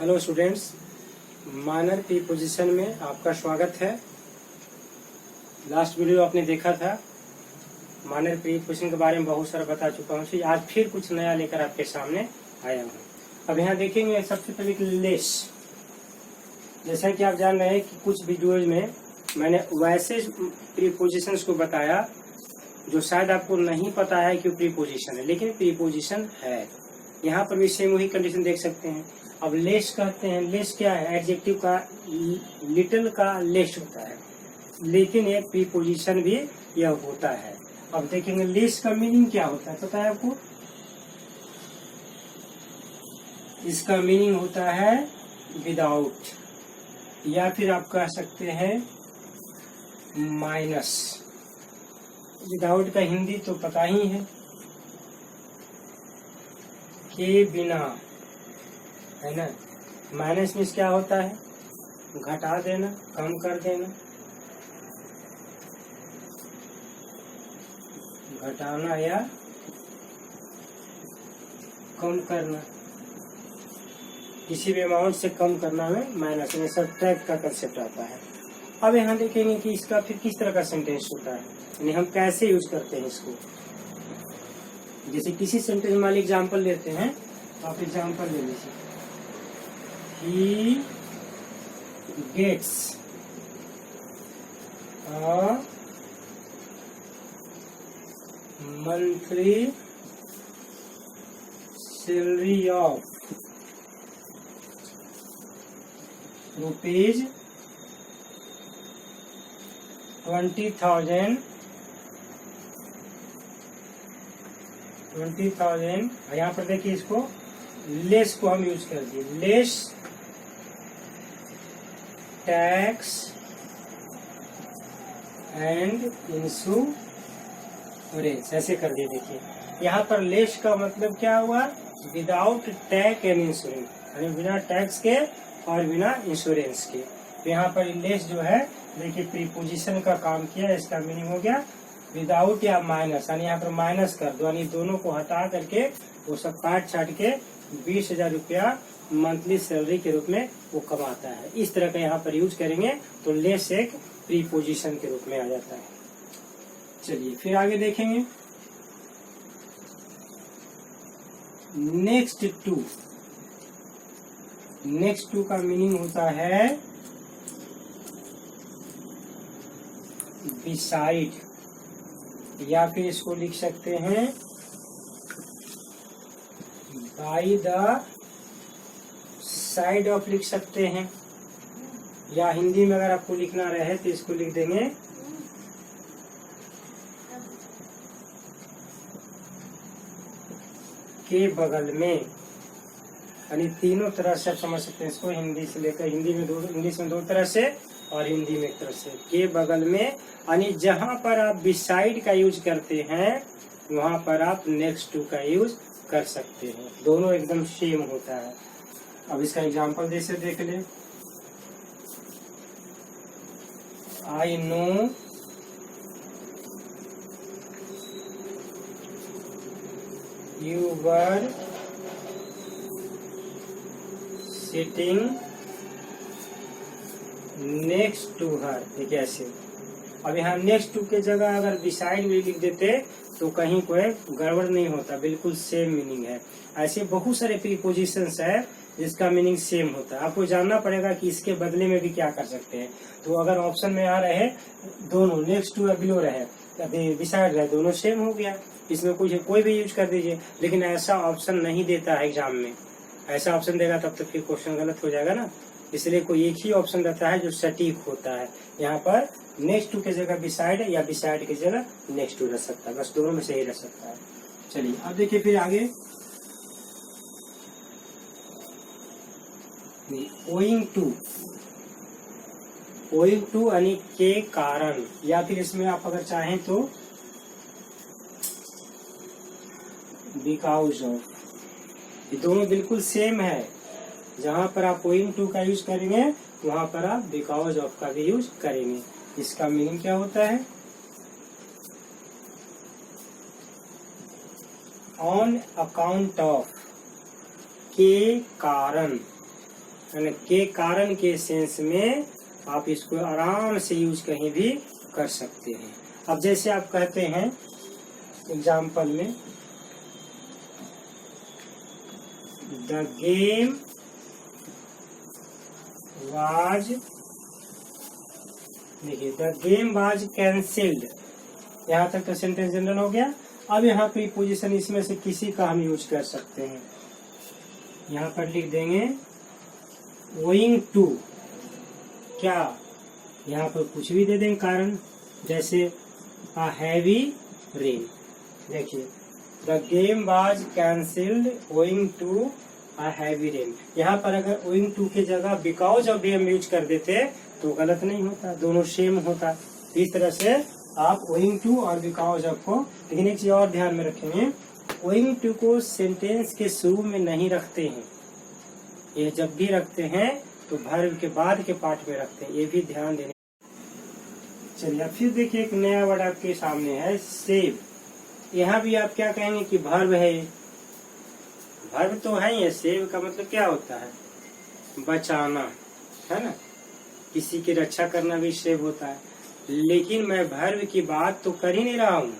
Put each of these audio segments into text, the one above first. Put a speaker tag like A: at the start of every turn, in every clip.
A: Hello students, minor preposition में आपका स्वागत है। लास्ट वीडियो आपने देखा था, माइनर प्रीपोजिशन के बारे में बहुत सारा बता चुका हूँ। आज फिर कुछ नया लेकर आपके सामने आया हूँ। अब यहाँ देखेंगे सबसे पहले लेस। जैसा कि आप जान रहे हैं कि कुछ वीडियोज में मैंने वैसे प्रीपोजिशंस को बताया जो शायद आपको नहीं पता है कि प्रीपोजिशन है, लेकिन प्रीपोजिशन है। यहाँ पर भी सेम वही कंडीशन देख सकते हैं। अब लेस कहते हैं, लेस क्या है? एडजेक्टिव का लिटिल का लेस होता है, लेकिन एक प्रीपोजिशन भी यह होता है। अब देखेंगे लेस का मीनिंग क्या होता है, पता है आपको? इसका मीनिंग होता है विदाउट, या फिर आप कह सकते हैं माइनस। विदाउट का हिंदी तो पता ही है, के बिना, है ना। माइनस मीन्स क्या होता है? घटा देना, कम कर देना, घटाना या कम करना, किसी भी अमाउंट से कम करना में माइनस में सब्ट्रैक्ट का कंसेप्ट आता है। अब यहाँ देखेंगे कि इसका फिर किस तरह का सेंटेंस होता है, यानी हम कैसे यूज करते हैं इसको। जैसे किसी सेंटेंस में एग्जाम्पल लेते हैं, तो आप एग्जाम्पल ले लीजिए। He gets a monthly salary of rupees 20,000। यहाँ पर देखिए, इसको लेस को हम यूज कर दिए। लेस टैक्स एंड इंश्योरेंस, ऐसे कर दिए। देखिए यहाँ पर लेस का मतलब क्या हुआ? विदाउट टैक्स एंड इंश्योरेंस, यानी बिना टैक्स के और बिना इंश्योरेंस के। तो यहाँ पर लेस जो है, देखिए प्रीपोजिशन का काम किया। इसका मीनिंग हो गया विदाउट या माइनस, यानी यहाँ पर माइनस कर दो, यानी दोनों को हटा करके वो सब काट छाट के 20,000 रुपया मंथली सैलरी के रूप में वो कमाता है। इस तरह का यहाँ पर यूज करेंगे तो लेस एक प्रीपोजिशन के रूप में आ जाता है। चलिए फिर आगे देखेंगे। नेक्स्ट टू का मीनिंग होता है बिसाइड, या फिर इसको लिख सकते हैं बाई द साइड ऑफ, लिख सकते हैं। या हिंदी में अगर आपको लिखना रहे तो इसको लिख देंगे के बगल में, यानी तीनों तरह से आप समझ सकते हैं इसको। हिंदी से लेकर इंग्लिश में दो तरह से और हिंदी में एक तरह से। के बगल में, यानी जहां पर आप बिसाइड का यूज करते हैं वहां पर आप नेक्स्ट टू का यूज कर सकते हैं। दोनों एकदम सेम होता है। अब इसका एग्जांपल जैसे देख ले। I know you were sitting next to her, ठीक है ऐसे। अब यहाँ नेक्स्ट टू के जगह अगर बिसाइड भी लिख देते तो कहीं कोई गड़बड़ नहीं होता, बिल्कुल सेम मीनिंग है। ऐसे बहुत सारे प्रीपोजिशंस है जिसका मीनिंग सेम होता है। आपको जानना पड़ेगा कि इसके बदले में भी क्या कर सकते हैं। तो अगर ऑप्शन में आ रहे दोनों नेक्स्ट टू या बिलो रहे, बिसाइड रहे, दोनों सेम हो गया, इसमें कोई भी यूज कर दीजिए। लेकिन ऐसा ऑप्शन नहीं देता है एग्जाम में। ऐसा ऑप्शन देगा तब तो फिर क्वेश्चन गलत हो जाएगा ना। इसलिए कोई एक ही ऑप्शन रहता है जो सटीक होता है। यहाँ पर नेक्स्ट टू की जगह बिसाइड या बिसाइड की जगह नेक्स्ट टू रह सकता है, बस दोनों में से ही रह सकता है। चलिए अब देखिए फिर आगे। ओइंग टू यानी के कारण, या फिर इसमें आप अगर चाहें तो बिकॉज ऑफ, ये दोनों बिल्कुल सेम है। जहां पर आप ओइंग टू का यूज करेंगे वहां पर आप बिकॉज ऑफ का भी यूज करेंगे। इसका मीनिंग क्या होता है? ऑन अकाउंट ऑफ, के कारण, यानी के कारण के सेंस में आप इसको आराम से यूज कहीं भी कर सकते हैं। अब जैसे आप कहते हैं एग्जाम्पल में, द गेम वाज, देखिए द गेम वाज कैंसिल्ड, यहाँ तक तो सेंटेंस जनरल हो गया। अब यहाँ प्रीपोजिशन इसमें से किसी का हम यूज कर सकते हैं। यहाँ पर लिख देंगे ओइंग टू, क्या, यहाँ पर कुछ भी दे देंगे कारण, जैसे अ हैवी रेन। देखिए the game was cancelled owing to a heavy rain. यहाँ पर अगर ओइंग टू की जगह बिकॉज ऑफ गेम यूज कर देते तो गलत नहीं होता, दोनों सेम होता। इस तरह से आप ओइंग टू और बिकॉज ऑफ को, लेकिन एक चीज और ध्यान में रखेंगे, ओइंग टू को सेंटेंस के शुरू में नहीं रखते हैं, ये जब भी रखते हैं तो वर्ब के बाद के पार्ट में रखते हैं, ये भी ध्यान देने। चलिए अब फिर देखिए एक नया वर्ड आपके सामने है सेव। यहाँ भी आप क्या कहेंगे कि वर्ब है, वर्ब तो है ही, सेव का मतलब क्या होता है, बचाना, है ना, किसी की रक्षा करना भी सेव होता है। लेकिन मैं वर्ब की बात तो कर ही नहीं रहा हूँ,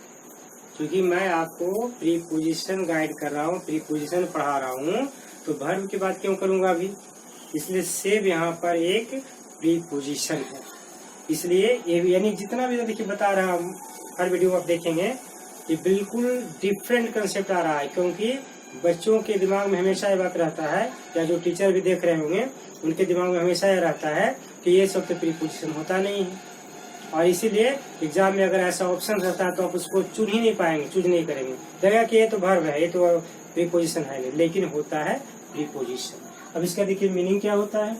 A: क्योंकि मैं आपको प्रीपोजिशन गाइड कर रहा हूँ, प्रीपोजिशन पढ़ा रहा हूँ, तो वर्ब की बात क्यों करूंगा अभी। इसलिए सेव यहाँ पर एक प्रीपोजिशन है, इसलिए ये यानी जितना भी देखिए बता रहा हूँ, हर वीडियो आप देखेंगे ये बिल्कुल डिफरेंट कंसेप्ट आ रहा है, क्योंकि बच्चों के दिमाग में हमेशा ये बात रहता है, या जो टीचर भी देख रहे होंगे उनके दिमाग में हमेशा ये रहता है कि ये सब तो प्रीपोजिशन होता नहीं है, और इसीलिए एग्जाम में अगर ऐसा ऑप्शन रहता है तो आप उसको चुन ही नहीं पाएंगे, चूज नहीं करेंगे, लगेगा कि ये तो वर्ब है, ये तो प्रीपोजिशन है नहीं, लेकिन होता है प्रीपोजिशन। अब इसका देखिए मीनिंग क्या होता है,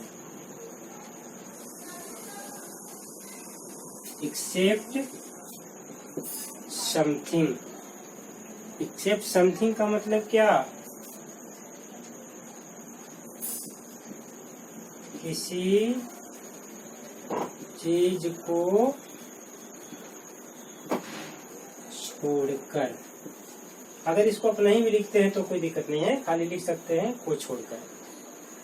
A: एक्सेप्ट समथिंग। एक्सेप्ट समथिंग का मतलब क्या, किसी चीज को छोड़कर। अगर इसको आप नहीं भी लिखते हैं तो कोई दिक्कत नहीं है, खाली लिख सकते हैं को छोड़कर,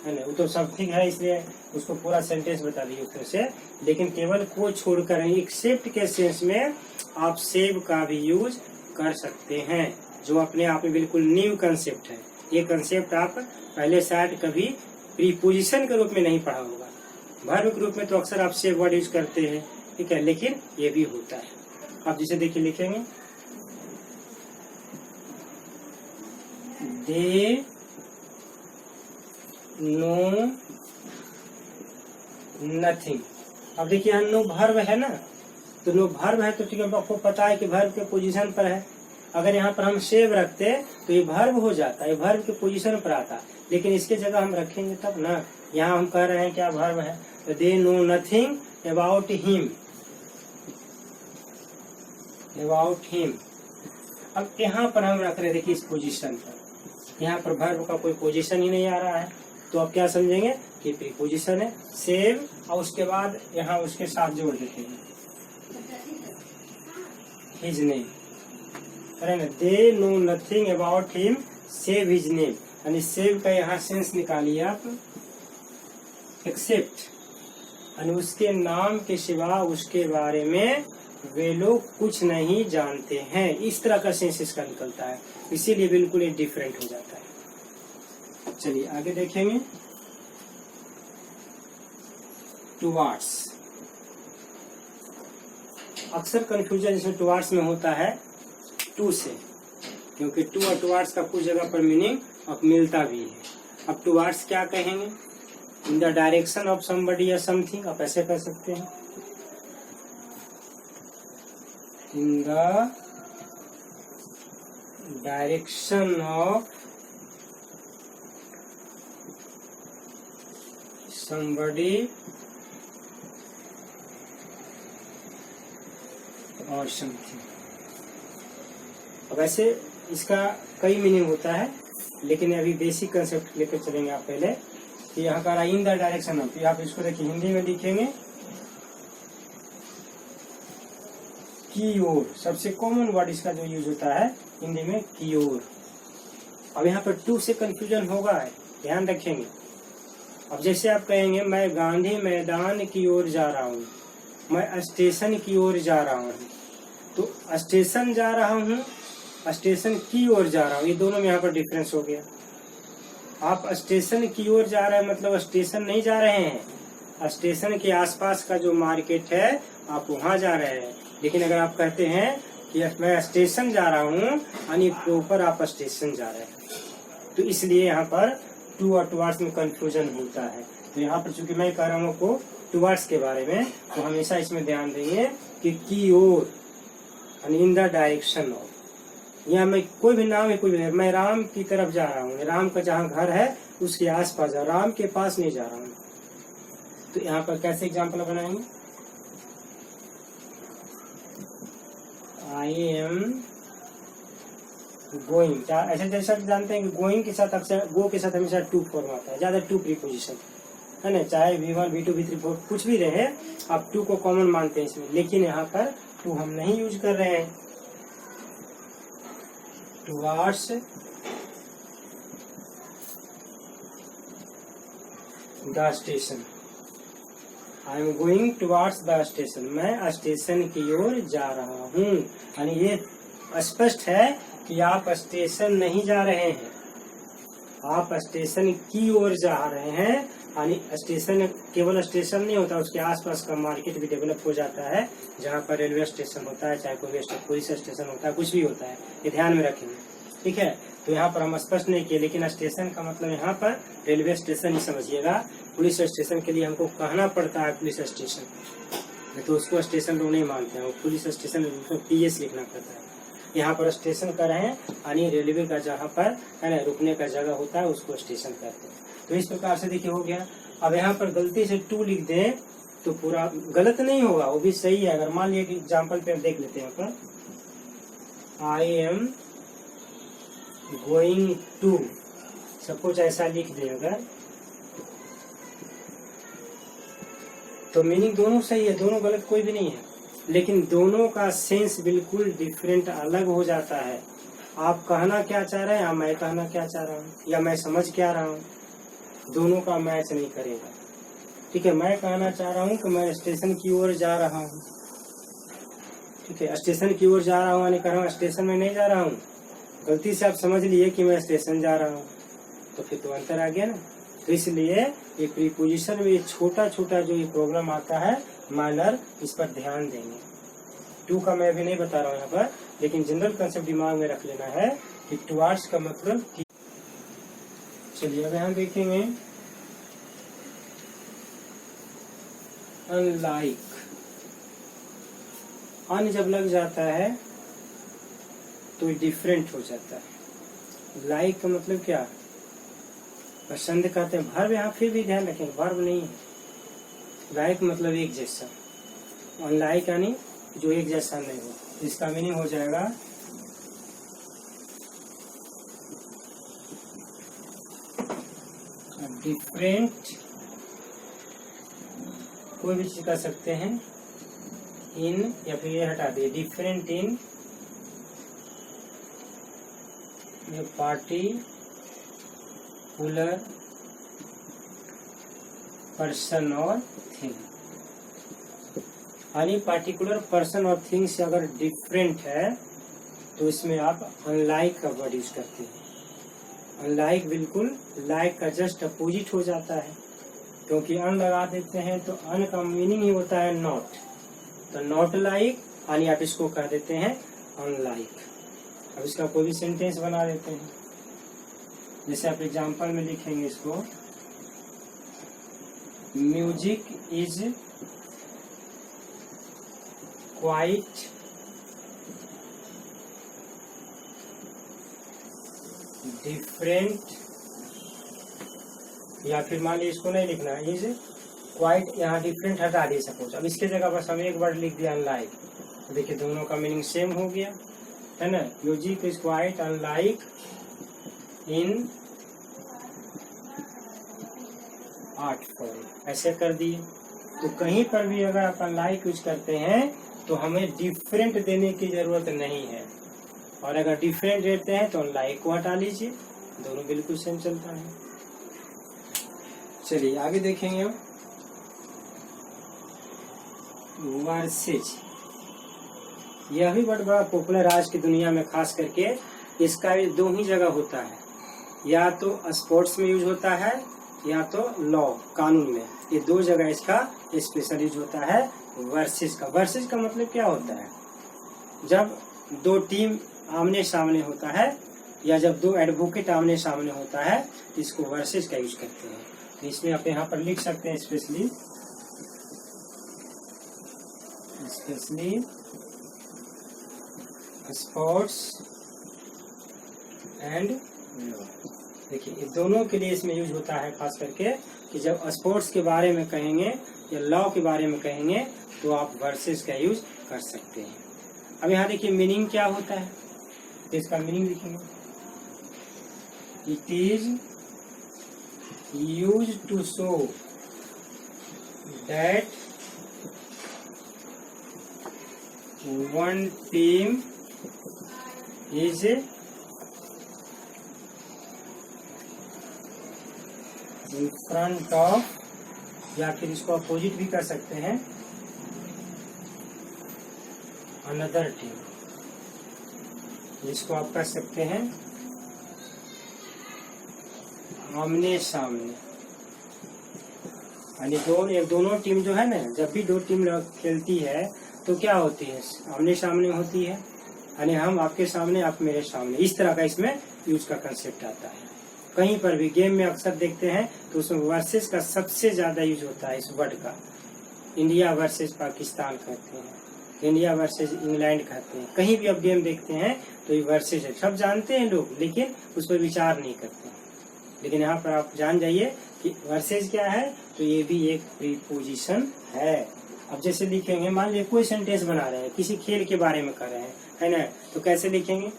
A: है ना, वो तो समथिंग है इसलिए उसको पूरा सेंटेंस बता दिए ऊपर से, लेकिन केवल को छोड़कर एक्सेप्ट के सेंस में आप सेव का भी यूज कर सकते हैं, जो अपने आप में बिल्कुल न्यू कंसेप्ट है। ये कंसेप्ट आप पहले शायद कभी प्रीपोजिशन के रूप में नहीं पढ़ा होगा, वर्ब के रूप में तो अक्सर आप सेव वर्ड यूज करते हैं, ठीक है, लेकिन ये भी होता है। आप जिसे देखिए लिखेंगे दे नो नथिंग। अब देखिए यहाँ नो वर्ब है ना, तो नो वर्ब है तो ठीक है, आपको पता है कि वर्ब के पोजीशन पर है। अगर यहाँ पर हम सेव रखते तो ये वर्ब हो जाता है, वर्ब के पोजीशन पर आता, लेकिन इसके जगह हम रखेंगे तब ना। यहाँ हम कह रहे हैं क्या वर्ब है, तो they know nothing about him, about him. अब यहाँ पर हम रख रहे देखिए इस पोजीशन पर, यहाँ पर वर्ब का कोई पोजीशन ही नहीं आ रहा है, तो आप क्या समझेंगे कि प्रीपोजिशन है सेव, और उसके बाद यहाँ उसके साथ जोड़ देते हैं his name, they know nothing about him save his name, यानी सेव का यहाँ सेंस निकालिए आप, एक्सेप्ट यानी उसके नाम के सिवा उसके बारे में वे लोग कुछ नहीं जानते हैं, इस तरह का सेंस इसका निकलता है, इसीलिए बिल्कुल ये डिफरेंट हो जाता है। चलिए आगे देखेंगे टुवार्ड्स। अक्सर कंफ्यूजन इसमें टुवार्ड्स में होता है टू से, क्योंकि टू और टुवार्ड्स का कुछ जगह पर मीनिंग अब मिलता भी है। अब टुवार्ड्स क्या कहेंगे, in the direction of somebody या समथिंग, आप ऐसे कर सकते हैं, in the direction of somebody और समथिंग। अब ऐसे इसका कई मीनिंग होता है, लेकिन अभी बेसिक कंसेप्ट लेकर चलेंगे आप पहले कि यहाँ का इन द डायरेक्शन ऑफ, आप इसको देखिए हिंदी में लिखेंगे की ओर, सबसे कॉमन वर्ड इसका जो यूज होता है हिंदी में की ओर। अब यहाँ पर टू से कंफ्यूजन होगा, ध्यान रखेंगे, अब जैसे आप कहेंगे मैं गांधी मैदान की ओर जा रहा हूँ, मैं स्टेशन की ओर जा रहा हूँ, तो स्टेशन जा रहा हूँ, स्टेशन की ओर जा रहा हूँ, ये दोनों में यहाँ पर डिफरेंस हो गया। आप स्टेशन की ओर जा रहे हैं मतलब स्टेशन नहीं जा रहे हैं, स्टेशन के आसपास का जो मार्केट है आप वहां जा रहे हैं। लेकिन अगर आप कहते हैं कि मैं स्टेशन जा रहा हूँ यानी प्रॉपर आप स्टेशन जा रहे हैं, तो इसलिए यहाँ पर टू और टुवार्ड्स में कंफ्यूजन होता है। तो यहाँ पर चूंकि मैं कह रहा हूँ आपको टुवार्ड्स के बारे में, तो हमेशा इसमें ध्यान देंगे कि की ओर यानी इन द डायरेक्शन ऑफ। यहाँ मैं कोई भी नाम है, कोई भी मैं राम की तरफ जा रहा हूँ, राम का जहाँ घर है उसके आसपास जा, राम के पास नहीं जा रहा हूँ। तो यहाँ पर कैसे एग्जाम्पल बनाएंगे, आई एम गोइंग। ऐसे जैसा जानते हैं कि गोइंग के साथ अक्सर गो के साथ हमेशा टू फॉर्म आता है, ज्यादा टू प्रीपोजिशन है ना, चाहे V1 V2 V3 4 कुछ भी रहे, आप टू को कॉमन मानते हैं इसमें, लेकिन यहाँ पर टू हम नहीं यूज कर रहे हैं। Towards the station, I am going towards the station, मैं स्टेशन की ओर जा रहा हूँ। यानी ये स्पष्ट है कि आप स्टेशन नहीं जा रहे हैं, आप स्टेशन की ओर जा रहे हैं। यानी स्टेशन केवल स्टेशन नहीं होता, उसके आसपास का मार्केट भी डेवलप हो जाता है, जहाँ पर रेलवे स्टेशन होता है, चाहे कोई पुलिस स्टेशन होता है, कुछ भी होता है, ये ध्यान में रखेंगे। ठीक है, तो यहाँ पर हम स्पष्ट नहीं किए, लेकिन स्टेशन का मतलब यहाँ पर रेलवे स्टेशन ही समझिएगा। पुलिस स्टेशन के लिए हमको कहना पड़ता है पुलिस स्टेशन, तो उसको स्टेशन लोग नहीं मानते हैं, वो पुलिस स्टेशन PS लिखना पड़ता है। यहाँ पर स्टेशन कर रहे हैं यानी रेलवे का जहाँ पर है ना रुकने का जगह होता है उसको स्टेशन कहते हैं। तो इस प्रकार से देखिए हो गया। अब यहाँ पर गलती से टू लिख दें तो पूरा गलत नहीं होगा, वो भी सही है। अगर मान लिया एग्जाम्पल पे देख लेते हैं, यहाँ पर आई एम गोइंग टू, सब कुछ ऐसा लिख दें अगर, तो मीनिंग दोनों सही है, दोनों गलत कोई भी नहीं है, लेकिन दोनों का सेंस बिल्कुल डिफरेंट अलग हो जाता है। आप कहना क्या चाह रहे हैं या मैं कहना क्या चाह रहा हूँ या मैं समझ क्या रहा हूँ, दोनों का मैच नहीं करेगा। ठीक है, मैं कहना चाह रहा हूँ कि मैं स्टेशन की ओर जा रहा हूँ, ठीक है, स्टेशन की ओर जा रहा हूँ यानी कह रहा हूँ स्टेशन में नहीं जा रहा हूँ, गलती से आप समझ लिए कि मैं स्टेशन जा रहा हूँ, तो फिर तो अंतर आ गया ना। तो इसलिए ये प्रीपोजिशन में छोटा छोटा जो ये प्रॉब्लम आता है माइनर, इस पर ध्यान देंगे। टू का मैं भी नहीं बता रहा हूँ यहाँ पर, लेकिन जनरल कंसेप्ट दिमाग में रख लेना है कि टुवार्ड्स का मतलब। चलिए अब यहाँ देखेंगे अनलाइक। अन जब लग जाता है तो डिफरेंट हो जाता है। लाइक का मतलब क्या, पसंद कहते हैं। वर्ब यहाँ फिर भी ध्यान रखें, वर्ब नहीं है। लाइक मतलब एक जैसा, अनलाइक यानी जो एक जैसा नहीं हो। इसका मीनिंग हो जाएगा डिफरेंट, कोई भी चीज कर सकते हैं, इन, या फिर ये हटा दिए, डिफरेंट इन पार्टिकुलर पर्सन और थिंग। यानी पार्टिकुलर पर्सन और थिंग से अगर डिफरेंट है तो इसमें आप अनलाइक का वर्ड यूज करते हैं। अनलाइक बिल्कुल लाइक का जस्ट अपोजिट हो जाता है, क्योंकि अन लगा देते हैं तो अन का मीनिंग ही होता है नॉट, तो नॉट लाइक यानी आप इसको कह देते हैं अनलाइक। अब इसका कोई भी सेंटेंस बना देते हैं, जैसे आप एग्जाम्पल में लिखेंगे इसको, म्यूजिक इज क्वाइट डिफरेंट, या फिर मान लीजिए इसको नहीं लिखना, इज क्वाइट, यहाँ डिफरेंट हटा दिए सपोज। अब इसके जगह बस हम एक वर्ड लिख दिया अनलाइक, तो देखिए दोनों का मीनिंग सेम हो गया है ना। Music is quite unlike in art form, ऐसे कर दिए। तो कहीं पर भी अगर आप अनलाइक यूज करते हैं तो हमें डिफरेंट देने की जरूरत नहीं है, और अगर डिफरेंट देते हैं तो अनलाइक को हटा लीजिए, दोनों बिल्कुल सेम चलता है। चलिए आगे देखेंगे हम वर्सेज। यह भी बड़ा पॉपुलर आज की दुनिया में, खास करके इसका भी दो ही जगह होता है, या तो स्पोर्ट्स में यूज होता है या तो लॉ कानून में। ये दो जगह इसका स्पेशल यूज होता है वर्सेज का। वर्सेज का मतलब क्या होता है? जब दो टीम आमने सामने होता है या जब दो एडवोकेट आमने सामने होता है, इसको वर्सेज का यूज करते हैं। तो इसमें आप यहाँ पर लिख सकते हैं स्पेशली स्पोर्ट्स एंड लॉ। देखिए ये दोनों के लिए इसमें यूज होता है, खास करके कि जब स्पोर्ट्स के बारे में कहेंगे या लॉ के बारे में कहेंगे तो आप वर्सेस का यूज कर सकते हैं। अब यहाँ देखिए मीनिंग क्या होता है, तो इसका मीनिंग लिखेंगे, it is use to show that one team is in front of, या फिर इसको अपोजिट भी कर सकते हैं, अनदर टीम। इसको आप कर सकते हैं आमने सामने, यानी दोनों टीम जो है ना, जब भी दो टीम खेलती है तो क्या होती है? आमने सामने होती है, यानी हम आपके सामने आप मेरे सामने। इस तरह का इसमें यूज का कंसेप्ट आता है। कहीं पर भी गेम में अक्सर देखते हैं तो उसमें वर्सेस का सबसे ज्यादा यूज होता है इस वर्ड का। इंडिया वर्सेस पाकिस्तान कहते हैं, इंडिया वर्सेस इंग्लैंड कहते हैं। कहीं भी आप गेम देखते हैं तो ये वर्सेस है, सब जानते हैं लोग, लेकिन उस पर विचार नहीं करते हैं। लेकिन यहाँ पर आप जान जाइए कि वर्सेस क्या है, तो ये भी एक प्रीपोजिशन है। अब जैसे लिखेंगे, मान लीजिए कोई सेंटेंस बना रहे हैं, किसी खेल के बारे में कर रहे हैं, है ना, तो कैसे लिखेंगे?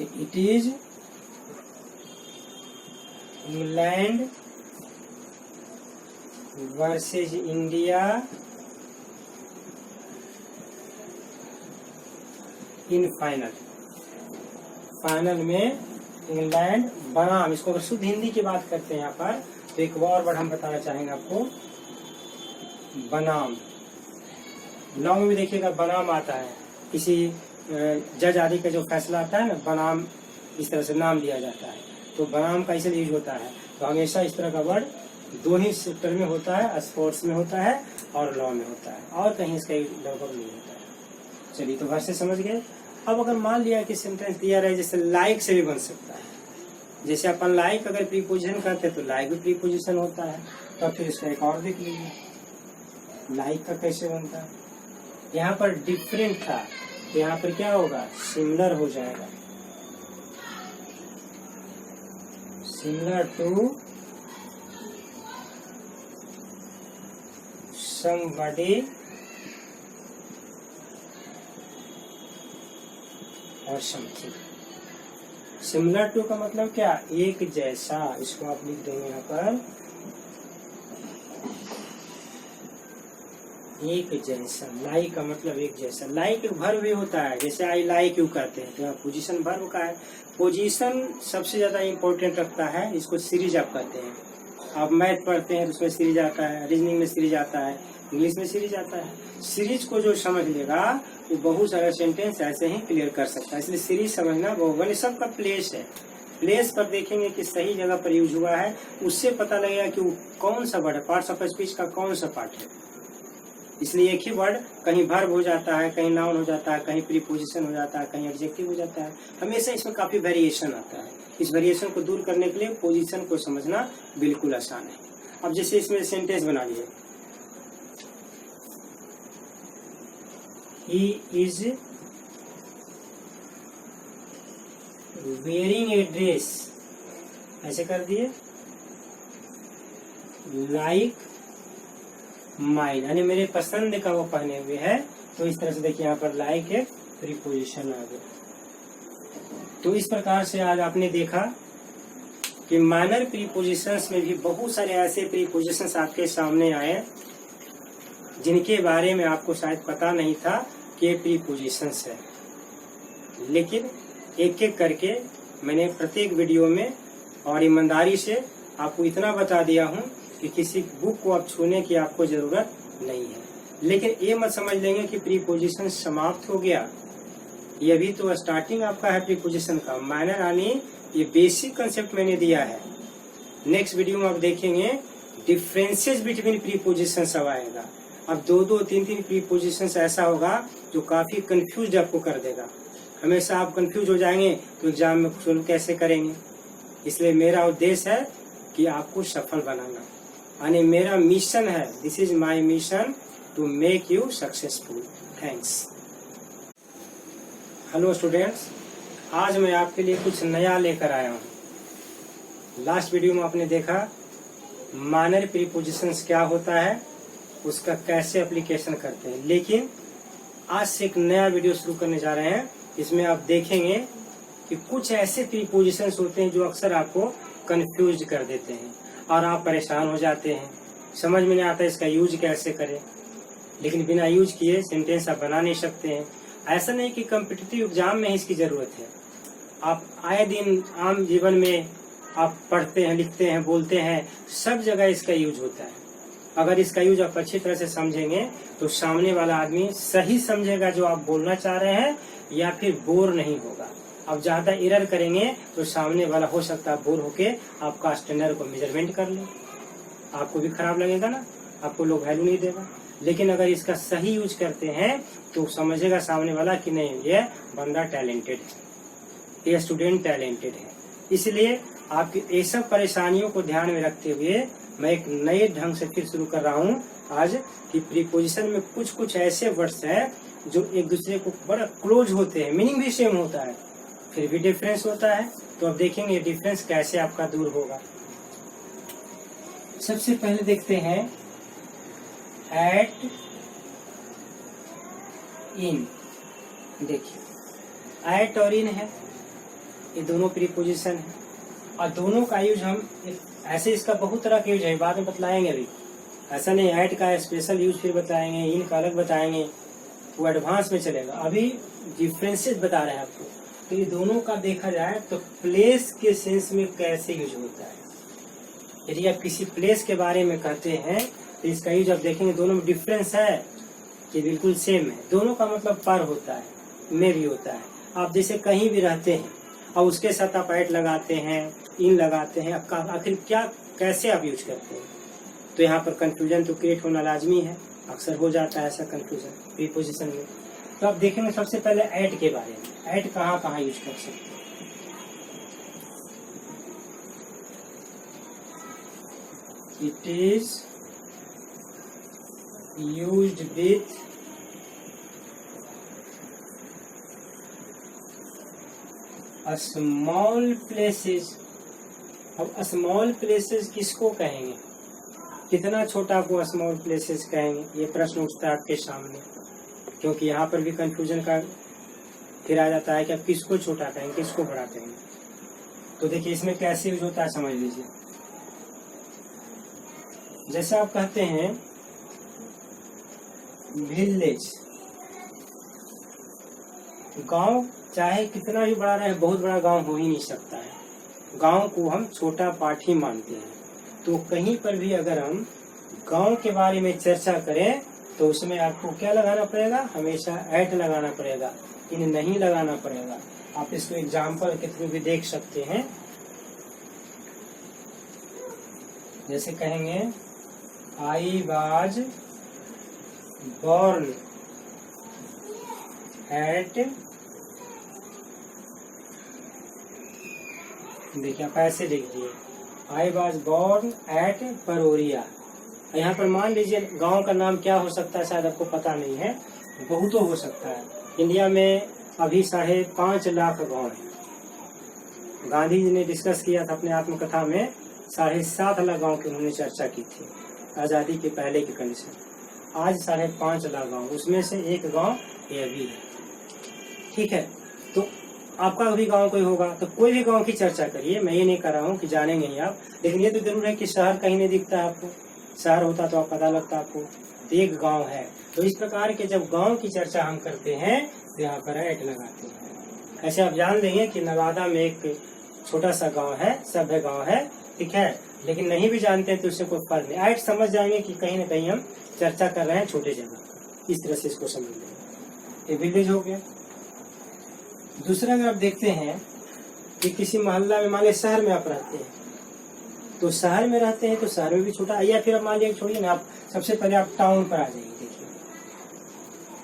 A: It is England versus India in final. Final में इंग्लैंड बनाम, इसको अगर शुद्ध हिंदी की बात करते हैं यहाँ पर, तो एक और वर्ड हम बताना चाहेंगे आपको, बनाम। लॉ में भी देखिएगा बनाम आता है, किसी जज आदि का जो फैसला आता है ना, बनाम इस तरह से नाम लिया जाता है, तो बनाम का इसलिए यूज होता है। तो हमेशा इस तरह का वर्ड दो ही सेक्टर में होता है, स्पोर्ट्स में होता है और लॉ में होता है, और कहीं इसका लगभग नहीं होता है। चलिए तो वर्ड से समझ गए। अब अगर मान लिया कि सेंटेंस दिया रहे, जैसे लाइक से भी बन सकता है। जैसे अपन लाइक अगर प्रीपोजिशन करते हैं तो लाइक भी प्रीपोजिशन होता है। तो फिर इसका एक और देख लीजिए, लाइक का कैसे बनता है। यहाँ पर डिफरेंट था, तो यहाँ पर क्या होगा? सिमिलर हो जाएगा। सिमिलर टू somebody और समथिंग। सिमिलर टू का मतलब क्या? एक जैसा। इसको आप लिख देंगे यहाँ पर, एक जैसा। लाइक का मतलब एक जैसा। लाइक एक वर्ब भी होता है, जैसे आई लाइक यू करते हैं, तो यहाँ पोजीशन वर्ब का है। पोजीशन सबसे ज्यादा इम्पोर्टेंट रखता है, इसको सीरीज आप कहते हैं। आप मैथ पढ़ते हैं तो उसमें सीरीज आता है, रीजनिंग में सीरीज आता है, इंग्लिश में सीरीज आता है। सीरीज को जो समझ लेगा वो बहुत सारे सेंटेंस ऐसे ही क्लियर कर सकता है। इसलिए सीरीज समझना बहुत, सबका प्लेस है। प्लेस पर देखेंगे कि सही जगह पर यूज हुआ है, उससे पता लगेगा कि वो कौन सा वर्ड है, पार्ट्स ऑफ स्पीच का कौन सा पार्ट है। इसलिए एक ही वर्ड कहीं वर्ब हो जाता है, कहीं नाउन हो जाता है, कहीं प्रीपोजिशन हो जाता है, कहीं एडजेक्टिव हो जाता है। हमेशा इसमें काफी वेरिएशन आता है। इस वेरिएशन को दूर करने के लिए पोजीशन को समझना बिल्कुल आसान है। अब जैसे इसमें सेंटेंस बना लिए, he is wearing a dress, ऐसे कर दिए, लाइक माइन, यानी मेरे पसंद का वो पहने हुए है। तो इस तरह से देखिए यहाँ पर लाइक एक प्रीपोजिशन आ गया। तो इस प्रकार से आज आपने देखा कि माइनर प्रीपोजिशंस में भी बहुत सारे ऐसे प्रीपोजिशंस आपके सामने आए जिनके बारे में आपको शायद पता नहीं था कि ये प्रीपोजिशंस है। लेकिन एक एक करके मैंने प्रत्येक वीडियो में और ईमानदारी से आपको इतना बता दिया हूँ कि किसी बुक को आप छूने की आपको जरूरत नहीं है। लेकिन ये मत समझ लेंगे कि प्रीपोजिशन समाप्त हो गया, ये भी तो स्टार्टिंग आपका है प्रीपोजिशन का। माइनर यानी ये बेसिक कंसेप्ट मैंने दिया है। नेक्स्ट वीडियो में आप देखेंगे डिफरेंसेस बिटवीन प्रीपोजिशन सब आएगा। अब दो तीन प्रीपोजिशन ऐसा होगा जो काफी कंफ्यूज आपको कर देगा। हमेशा आप कंफ्यूज हो जाएंगे तो एग्जाम में सोल्व कैसे करेंगे। इसलिए मेरा उद्देश्य है कि आपको सफल बनाना, यानी मेरा मिशन है, this is my mission to make you successful. Thanks. Hello students, आज मैं आपके लिए कुछ नया लेकर आया हूँ। लास्ट वीडियो में आपने देखा माइनर प्रीपोजिशंस क्या होता है, उसका कैसे एप्लीकेशन करते हैं। लेकिन आज से एक नया वीडियो शुरू करने जा रहे हैं। इसमें आप देखेंगे कि कुछ ऐसे प्रीपोजिशंस होते हैं जो अक्सर आपको कंफ्यूज कर देते हैं और आप परेशान हो जाते हैं, समझ में नहीं आता इसका यूज कैसे करें। लेकिन बिना यूज किए सेंटेंस आप बना नहीं सकते हैं। ऐसा नहीं कि कॉम्पिटिटिव एग्जाम में इसकी जरूरत है, आप आए दिन आम जीवन में आप पढ़ते हैं, लिखते हैं, बोलते हैं, सब जगह इसका यूज होता है। अगर इसका यूज आप अच्छी तरह से समझेंगे तो सामने वाला आदमी सही समझेगा जो आप बोलना चाह रहे हैं, या फिर बोर नहीं होगा। अब ज्यादा एरर करेंगे तो सामने वाला हो सकता है बोर होके आपका स्टैंडर्ड को मेजरमेंट कर ले, आपको भी खराब लगेगा ना, आपको लोग वैल्यू नहीं देगा। लेकिन अगर इसका सही यूज करते हैं तो समझेगा सामने वाला कि नहीं, ये बंदा टैलेंटेड है, ये स्टूडेंट टैलेंटेड है। इसलिए आपकी ये सब परेशानियों को ध्यान में रखते हुए मैं एक नए ढंग से फिर शुरू कर रहा हूँ आज कि प्रीपोजिशन में कुछ ऐसे वर्ड्स हैं जो एक दूसरे को बड़ा क्लोज होते हैं, मीनिंग भी सेम होता है, फिर भी डिफरेंस होता है। तो अब देखेंगे डिफरेंस कैसे आपका दूर होगा। सबसे पहले देखते हैं एट, इन। देखिए एट और इन है, ये दोनों प्रीपोजिशन है और दोनों का यूज हम ऐसे, इसका बहुत तरह का यूज है, बाद में बतलाएंगे। अभी ऐसा नहीं, ऐड का स्पेशल यूज फिर बताएंगे, इन का अलग बताएंगे, वो एडवांस में चलेगा। अभी डिफरेंसेस बता रहे हैं आपको। तो ये दोनों का देखा जाए तो प्लेस के सेंस में कैसे यूज होता है। यदि आप किसी प्लेस के बारे में कहते हैं तो इसका यूज आप देखेंगे दोनों में डिफरेंस है कि बिल्कुल सेम है। दोनों का मतलब पर होता है, में भी होता है। आप जैसे कहीं भी रहते हैं और उसके साथ आप ऐड लगाते हैं, इन लगाते हैं, आखिर क्या कैसे आप यूज करते हैं। तो यहाँ पर कंफ्यूजन तो क्रिएट होना लाजमी है, अक्सर हो जाता है ऐसा कंफ्यूजन प्रीपोजिशन में। तो आप देखेंगे सबसे पहले ऐड के बारे में, ऐड कहाँ कहाँ यूज कर सकते हैं। It is used with small places. अब स्मॉल प्लेसेस किसको कहेंगे, कितना छोटा को स्मॉल प्लेसेस कहेंगे, ये प्रश्न उठता है आपके सामने। क्योंकि यहाँ पर भी कंफ्यूजन का फिर आ जाता है कि आप किसको छोटा कहेंगे, किसको बड़ा कहेंगे। तो देखिए इसमें कैसे यूज होता है समझ लीजिए। जैसे आप कहते हैं विलेज, गांव चाहे कितना भी बड़ा रहे, बहुत बड़ा गांव हो ही नहीं सकता है, गांव को हम छोटा पार्ट ही मानते हैं। तो कहीं पर भी अगर हम गांव के बारे में चर्चा करें तो उसमें आपको क्या लगाना पड़ेगा, हमेशा ऐट लगाना पड़ेगा, इन नहीं लगाना पड़ेगा। आप इसको एग्जाम्पल के थ्रू भी देख सकते हैं। जैसे कहेंगे आई वाज बॉर्न एट, देखिए आप ऐसे लिख दिए I was born at Paroria. यहाँ पर मान लीजिए गांव का नाम क्या हो सकता है, शायद आपको पता नहीं है, बहुतों हो सकता है। इंडिया में अभी 5.5 लाख गांव है। गांधी जी ने डिस्कस किया था अपने आत्मकथा में, 7.5 लाख गांव की उन्होंने चर्चा की थी आजादी के पहले की कंडीशन। आज 5.5 लाख गांव, उसमें से एक गांव ये भी है। ठीक है, तो आपका भी गांव कोई होगा, तो कोई भी गांव की चर्चा करिए। मैं ये नहीं कर रहा हूँ कि जानेंगे ही आप, लेकिन ये तो जरूर है कि शहर कहीं नहीं दिखता है आपको, शहर होता तो आप पता लगता आपको। तो एक गांव है, तो इस प्रकार के जब गांव की चर्चा हम करते हैं तो यहाँ पर ऐट लगाते हैं। ऐसे आप जान लेंगे कि नवादा में एक छोटा सा गांव है, सभ्य गांव है, ठीक है, लेकिन नहीं भी जानते हैं तो उससे कोई फर्क नहीं। आइट समझ जाएंगे कि कहीं ना कहीं हम चर्चा कर रहे हैं छोटे जगह, इस तरह से इसको समझ लेंगे। ये विलेज हो गया। दूसरा अगर आप देखते हैं कि किसी मोहल्ला में, मान लीजिए शहर में आप रहते हैं, तो शहर में रहते हैं तो शहर में भी छोटा, या फिर अब मान लीजिए छोड़िए ना, आप सबसे पहले आप टाउन पर आ जाइए। देखिए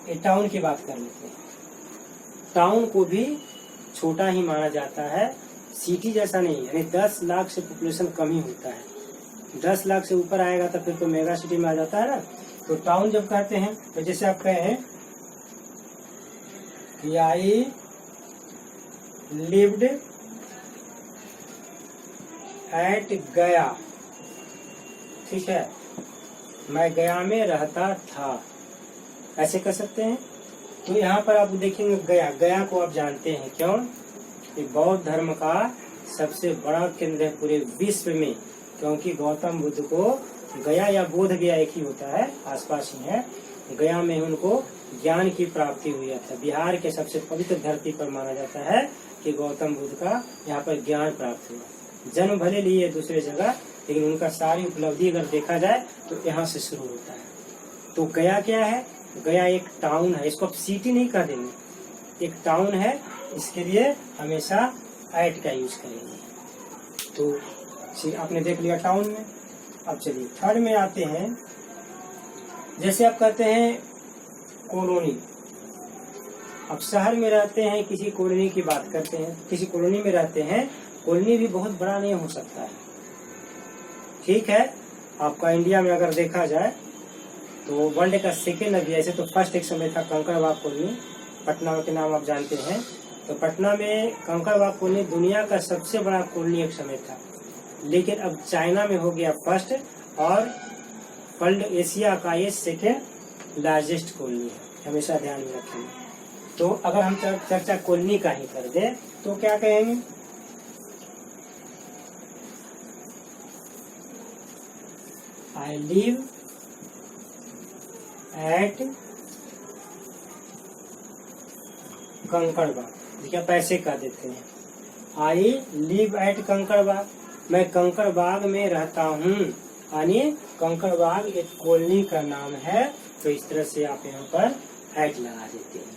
A: ये टाउन की बात कर लेते हैं। टाउन को भी छोटा ही माना जाता है, सिटी जैसा नहीं है। यानी 10 लाख से पॉपुलेशन कम ही होता है, 10 लाख से ऊपर आएगा तो फिर तो मेगा सिटी में आ जाता है ना। तो टाउन जब कहते हैं तो जैसे आप कहें कि आई लिव्ड एट गया, ठीक है, मैं गया में रहता था, ऐसे कर सकते हैं। तो यहाँ पर आप देखेंगे गया, गया को आप जानते हैं क्यों, कि बौद्ध धर्म का सबसे बड़ा केंद्र है पूरे विश्व में, क्योंकि गौतम बुद्ध को गया या बोध गया एक ही होता है, आसपास ही है, गया में उनको ज्ञान की प्राप्ति हुई था। बिहार के सबसे पवित्र धरती पर माना जाता है कि गौतम बुद्ध का यहाँ पर ज्ञान प्राप्त हुआ। जन्म भले लिए दूसरे जगह, लेकिन उनका सारी उपलब्धि अगर देखा जाए तो यहाँ से शुरू होता है। तो गया क्या है, गया एक टाउन है, इसको आप सिटी नहीं कह देंगे, एक टाउन है, इसके लिए हमेशा एट का यूज करेंगे। तो आपने देख लिया टाउन में। अब चलिए थर्ड में आते हैं। जैसे आप कहते हैं कॉलोनी, अब शहर में रहते हैं, किसी कॉलोनी की बात करते हैं, किसी कॉलोनी में रहते हैं, कॉलोनी भी बहुत बड़ा नहीं हो सकता है, ठीक है। आपका इंडिया में अगर देखा जाए तो वर्ल्ड का सेकेंड अभी, ऐसे तो फर्स्ट एक समय था कंकड़बाग कॉलोनी, पटना के नाम आप जानते हैं। तो पटना में कंकड़बाग कॉलोनी दुनिया का सबसे बड़ा कॉलोनी एक समय था, लेकिन अब चाइना में हो गया फर्स्ट, और वर्ल्ड एशिया का ये सेकेंड लार्जेस्ट कॉलोनी है, हमेशा ध्यान में रखेंगे। तो अगर हम चर्चा कॉलोनी का ही कर दे तो क्या कहेंगे, आई लिव एट कंकड़बाग, देखिए पैसे कह देते हैं, आई लिव एट कंकड़बाग, मैं कंकड़बाग में रहता हूँ, यानी कंकड़बाग एक कॉलोनी का नाम है। तो इस तरह से आप यहाँ पर एट लगा देते हैं।